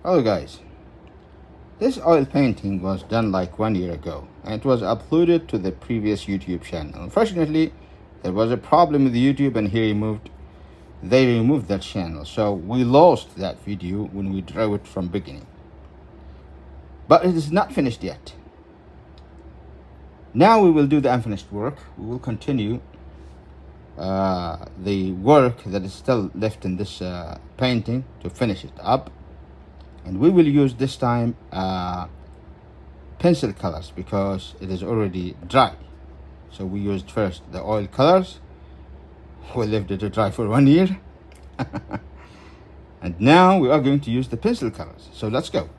Hello guys, this oil painting was done like 1 year ago and it was uploaded to the previous YouTube channel. Unfortunately, there was a problem with YouTube and they removed that channel, so we lost that video when we drew it from beginning. But it is not finished yet. Now we will do the unfinished work. We will continue the work that is still left in this painting to finish it up. And we will use this time pencil colors because it is already dry. So we used first the oil colors. We left it to dry for 1 year. And now we are going to use the pencil colors. So let's go.